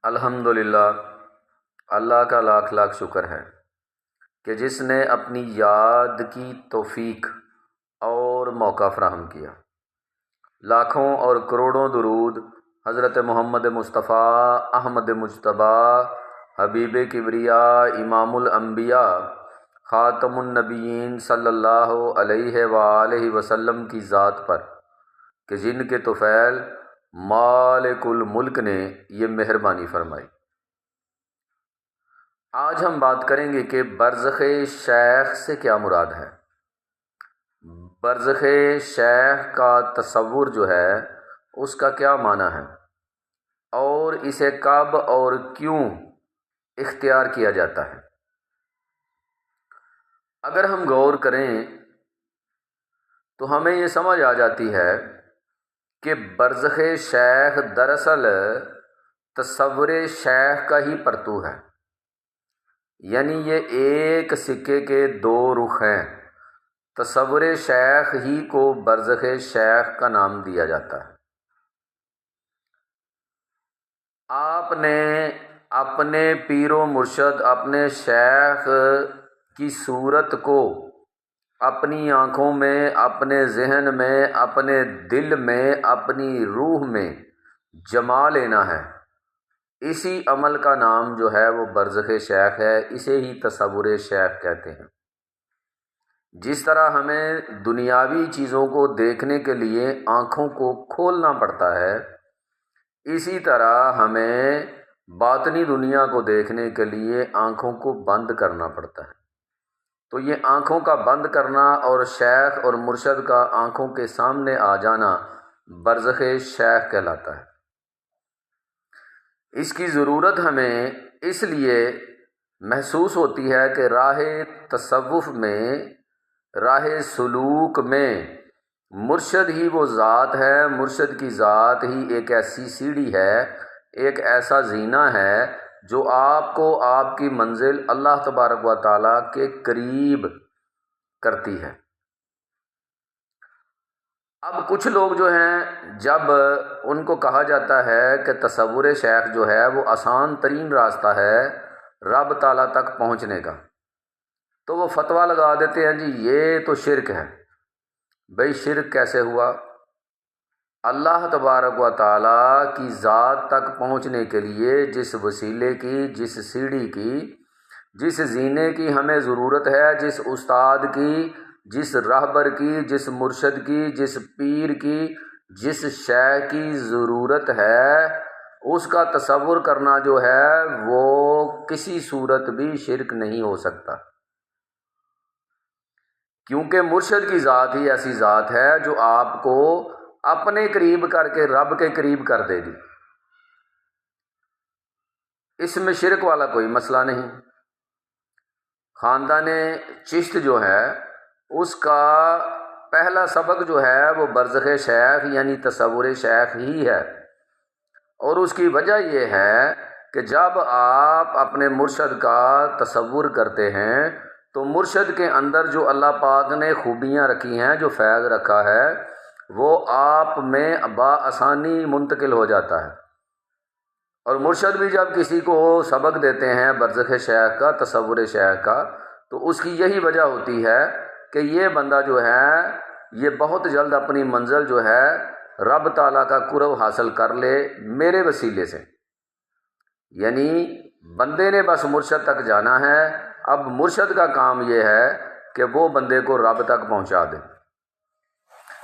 الحمدللہ، اللہ کا لاکھ لاکھ شکر ہے کہ جس نے اپنی یاد کی توفیق اور موقع فراہم کیا۔ لاکھوں اور کروڑوں درود حضرت محمد مصطفیٰ احمد مجتبیٰ حبیب کبریاء امام الانبیاء خاتم النبیین صلی اللہ علیہ وآلہ وسلم کی ذات پر کہ جن کے طفیل مالک الملک نے یہ مہربانی فرمائی۔ آج ہم بات کریں گے کہ برزخ شیخ سے کیا مراد ہے۔ برزخ شیخ کا تصور جو ہے اس کا کیا معنی ہے اور اسے کب اور کیوں اختیار کیا جاتا ہے۔ اگر ہم غور کریں تو ہمیں یہ سمجھ آ جاتی ہے کہ برزخ شیخ دراصل تصور شیخ کا ہی پرتو ہے، یعنی یہ ایک سکے کے دو رخ ہیں۔ تصور شیخ ہی کو برزخ شیخ کا نام دیا جاتا ہے۔ آپ نے اپنے پیر و مرشد، اپنے شیخ کی صورت کو اپنی آنکھوں میں، اپنے ذہن میں، اپنے دل میں، اپنی روح میں جما لینا ہے۔ اسی عمل کا نام جو ہے وہ برزخ شیخ ہے، اسے ہی تصور شیخ کہتے ہیں۔ جس طرح ہمیں دنیاوی چیزوں کو دیکھنے کے لیے آنکھوں کو کھولنا پڑتا ہے، اسی طرح ہمیں باطنی دنیا کو دیکھنے کے لیے آنکھوں کو بند کرنا پڑتا ہے۔ تو یہ آنکھوں کا بند کرنا اور شیخ اور مرشد کا آنکھوں کے سامنے آ جانا برزخ شیخ کہلاتا ہے۔ اس کی ضرورت ہمیں اس لیے محسوس ہوتی ہے کہ راہ تصوف میں، راہ سلوک میں مرشد ہی وہ ذات ہے، مرشد کی ذات ہی ایک ایسی سیڑھی ہے، ایک ایسا زینہ ہے جو آپ کو آپ کی منزل اللہ تبارک و تعالیٰ کے قریب کرتی ہے۔ اب کچھ لوگ جو ہیں، جب ان کو کہا جاتا ہے کہ تصور شیخ جو ہے وہ آسان ترین راستہ ہے رب تعالیٰ تک پہنچنے کا، تو وہ فتویٰ لگا دیتے ہیں جی یہ تو شرک ہے۔ بھئی شرک کیسے ہوا؟ اللہ تبارک و تعالیٰ کی ذات تک پہنچنے کے لیے جس وسیلے کی، جس سیڑھی کی، جس زینے کی ہمیں ضرورت ہے، جس استاد کی، جس راہبر کی، جس مرشد کی، جس پیر کی، جس شیخ کی ضرورت ہے، اس کا تصور کرنا جو ہے وہ کسی صورت بھی شرک نہیں ہو سکتا، کیونکہ مرشد کی ذات ہی ایسی ذات ہے جو آپ کو اپنے قریب کر کے رب کے قریب کر دے گی۔ اس میں شرک والا کوئی مسئلہ نہیں۔ خاندان چشت جو ہے اس کا پہلا سبق جو ہے وہ برزخ شیخ یعنی تصور شیخ ہی ہے، اور اس کی وجہ یہ ہے کہ جب آپ اپنے مرشد کا تصور کرتے ہیں تو مرشد کے اندر جو اللہ پاک نے خوبیاں رکھی ہیں، جو فیض رکھا ہے، وہ آپ میں بآسانی منتقل ہو جاتا ہے۔ اور مرشد بھی جب کسی کو سبق دیتے ہیں برزخ شیخ کا، تصور شیخ کا، تو اس کی یہی وجہ ہوتی ہے کہ یہ بندہ جو ہے یہ بہت جلد اپنی منزل جو ہے رب تعالیٰ کا قرب حاصل کر لے میرے وسیلے سے۔ یعنی بندے نے بس مرشد تک جانا ہے، اب مرشد کا کام یہ ہے کہ وہ بندے کو رب تک پہنچا دے۔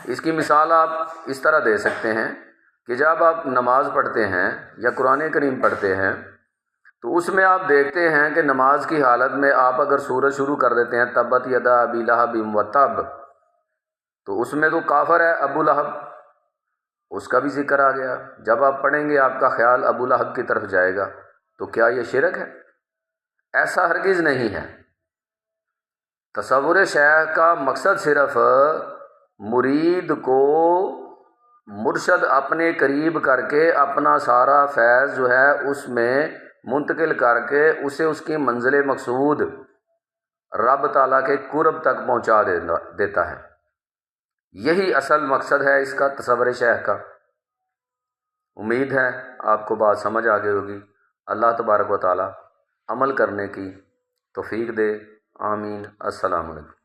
اس کی مثال آپ اس طرح دے سکتے ہیں کہ جب آپ نماز پڑھتے ہیں یا قرآن کریم پڑھتے ہیں تو اس میں آپ دیکھتے ہیں کہ نماز کی حالت میں آپ اگر سورج شروع کر دیتے ہیں تبت یدا ابی لہب وتب، تو اس میں تو کافر ہے ابو لہب، اس کا بھی ذکر آ گیا۔ جب آپ پڑھیں گے آپ کا خیال ابو لہب کی طرف جائے گا، تو کیا یہ شرک ہے؟ ایسا ہرگز نہیں ہے۔ تصور شیخ کا مقصد صرف مرید کو مرشد اپنے قریب کر کے اپنا سارا فیض جو ہے اس میں منتقل کر کے اسے اس کی منزل مقصود رب تعالیٰ کے قرب تک پہنچا دیتا ہے۔ یہی اصل مقصد ہے اس کا، تصور شیخ کا۔ امید ہے آپ کو بات سمجھ آ گئی ہوگی۔ اللہ تبارک و تعالی عمل کرنے کی توفیق دے، آمین۔ السلام علیکم۔